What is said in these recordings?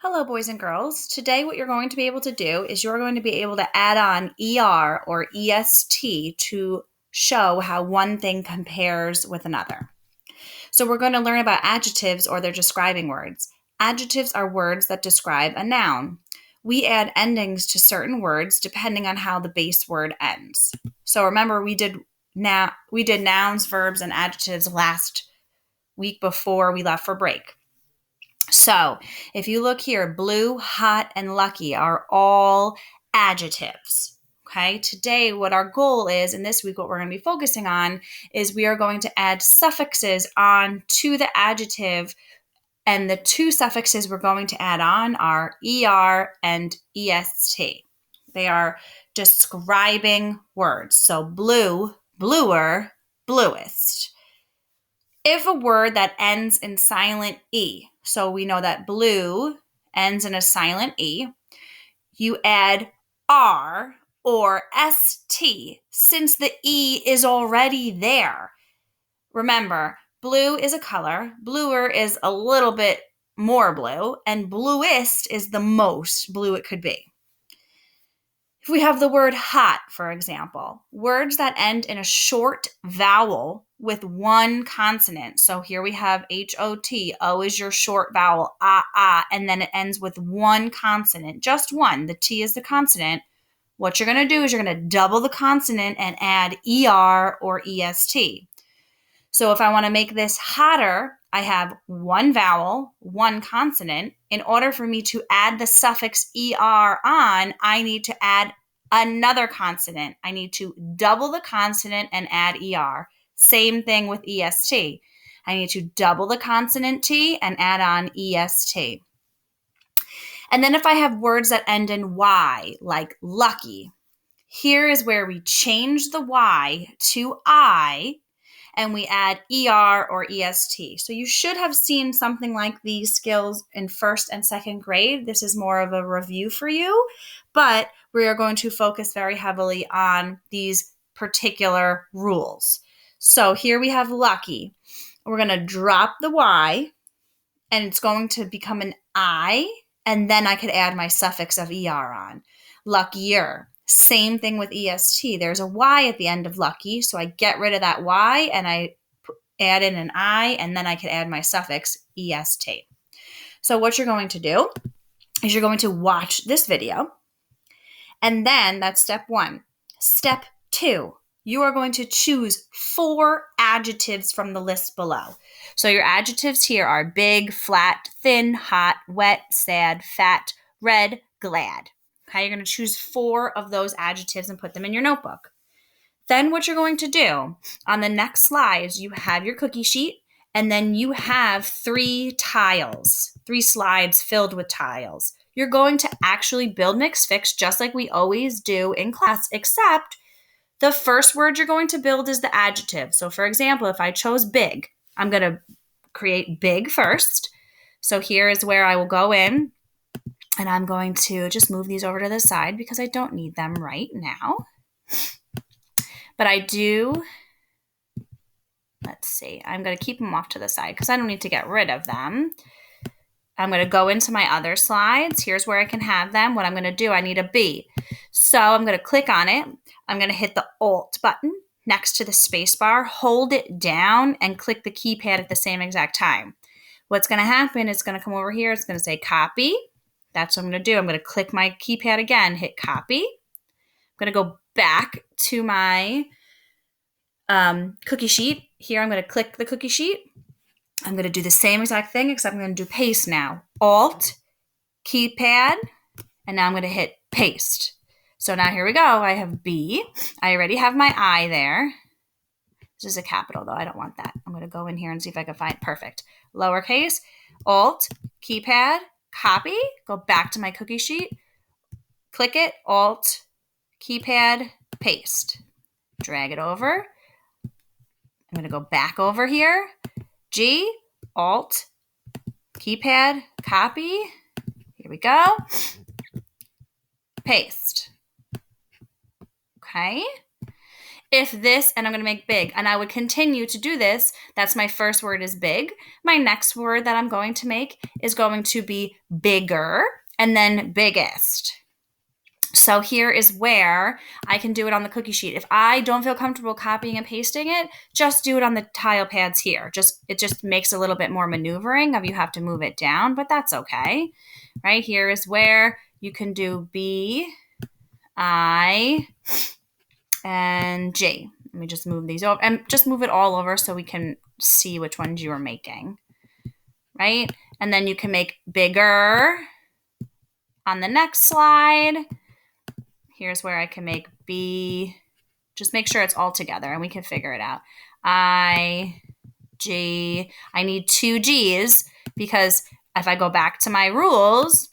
Hello, boys and girls. Today, what you're going to be able to do is you're going to be able to add on ER or EST to show how one thing compares with another. So we're going to learn about adjectives or their describing words. Adjectives are words that describe a noun. We add endings to certain words depending on how the base word ends. So remember, we did nouns, verbs, and adjectives last week before we left for break. So if you look here, blue, hot, and lucky are all adjectives. Okay, today what our goal is, and this week what we're going to be focusing on, is we are going to add suffixes on to the adjective, and the two suffixes we're going to add on are ER and EST. They are describing words. So blue, bluer, bluest. If a word that ends in silent E, so we know that blue ends in a silent E, you add R or ST since the E is already there. Remember, blue is a color, bluer is a little bit more blue, and bluest is the most blue it could be. If we have the word hot, for example, words that end in a short vowel with one consonant. So here we have H-O-T. O is your short vowel, and then it ends with one consonant, just one. The T is the consonant. What you're going to do is you're going to double the consonant and add ER or EST. So if I want to make this hotter, I have one vowel, one consonant. In order for me to add the suffix ER on, I need to add another consonant. I need to double the consonant and add ER. Same thing with EST. I need to double the consonant T and add on EST. And then if I have words that end in Y, like lucky, here is where we change the Y to I, and we add ER or EST. So you should have seen something like these skills in first and second grade. This is more of a review for you, but we are going to focus very heavily on these particular rules. So here we have lucky. We're going to drop the Y, and it's going to become an I, and then I could add my suffix of ER on. Luckier. Same thing with EST. There's a Y at the end of lucky, so I get rid of that Y and I add in an I, and then I can add my suffix EST. So what you're going to do is you're going to watch this video, and then that's step 1. Step 2, you are going to choose 4 adjectives from the list below. So your adjectives here are big, flat, thin, hot, wet, sad, fat, red, glad. Okay, you're going to choose 4 of those adjectives and put them in your notebook. Then what you're going to do, on the next slides, you have your cookie sheet, and then you have 3 tiles, 3 slides filled with tiles. You're going to actually build mix fix just like we always do in class, except the first word you're going to build is the adjective. So for example, if I chose big, I'm going to create big first. So here is where I will go in, and I'm going to just move these over to the side because I don't need them right now. But I do, let's see, I'm going to keep them off to the side because I don't need to get rid of them. I'm going to go into my other slides. Here's where I can have them. What I'm going to do, I need a B. So I'm going to click on it. I'm going to hit the Alt button next to the space bar, hold it down, and click the keypad at the same exact time. What's going to happen is it's going to come over here. It's going to say copy. That's what I'm going to do. I'm going to click my keypad again, hit copy. I'm going to go back to my cookie sheet. Here I'm going to click the cookie sheet. I'm going to do the same exact thing, except I'm going to do paste now. Alt, keypad, and now I'm going to hit paste. So now here we go. I have B. I already have my I there. This is a capital, though. I don't want that. I'm going to go in here and see if I can find perfect. Lowercase, Alt, keypad, copy, go back to my cookie sheet, click it, Alt, keypad, paste. Drag it over. I'm going to go back over here. G, Alt, keypad, copy. Here we go. Paste. Okay. if this, and I'm going to make big, and I would continue to do this. That's my first word is big. My next word that I'm going to make is going to be bigger, and then biggest. So here is where I can do it on the cookie sheet. If I don't feel comfortable copying and pasting it, just do it on the tile pads here. It just makes a little bit more maneuvering of you have to move it down, but that's okay. Right here is where you can do B, I, and G. Let me just move these over and just move it all over so we can see which ones you are making. Right? And then you can make bigger on the next slide. Here's where I can make B. Just make sure it's all together and we can figure it out. I, G. I need 2 G's because if I go back to my rules,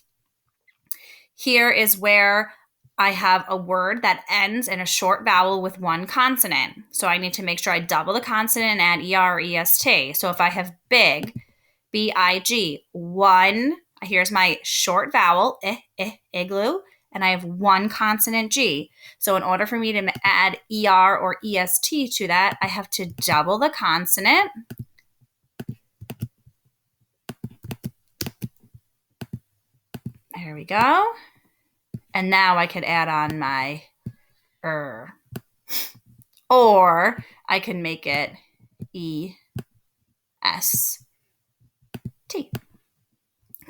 here is where I have a word that ends in a short vowel with 1 consonant. So I need to make sure I double the consonant and add ER or EST. So if I have big, B-I-G, 1, here's my short vowel, igloo, and I have 1 consonant G. So in order for me to add ER or EST to that, I have to double the consonant. There we go. And now I could add on my or I can make it EST.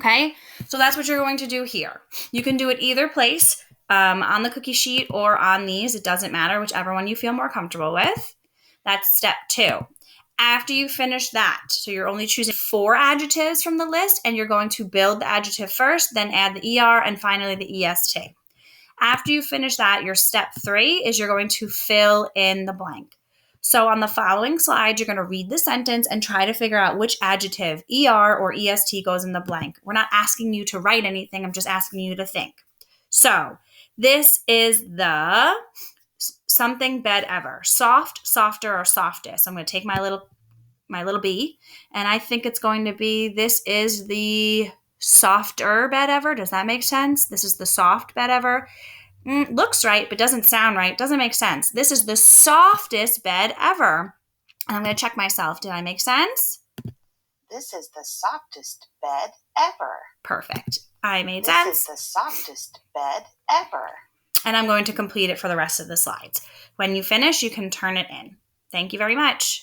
Okay, so that's what you're going to do here. You can do it either place, on the cookie sheet or on these. It doesn't matter, whichever one you feel more comfortable with. That's step 2. After you finish that, so you're only choosing 4 adjectives from the list, and you're going to build the adjective first, then add the ER, and finally the EST. After you finish that, your step 3 is you're going to fill in the blank. So on the following slide, you're going to read the sentence and try to figure out which adjective, ER or EST, goes in the blank. We're not asking you to write anything. I'm just asking you to think. So this is the something bed ever. Soft, softer, or softest. I'm going to take my little B, and I think it's going to be, this is the softer bed ever. Does that make sense? This is the soft bed ever. Looks right, but doesn't sound right. Doesn't make sense. This is the softest bed ever. And I'm going to check myself. Did I make sense? This is the softest bed ever. Perfect. I made sense. This is the softest bed ever. And I'm going to complete it for the rest of the slides. When you finish, you can turn it in. Thank you very much.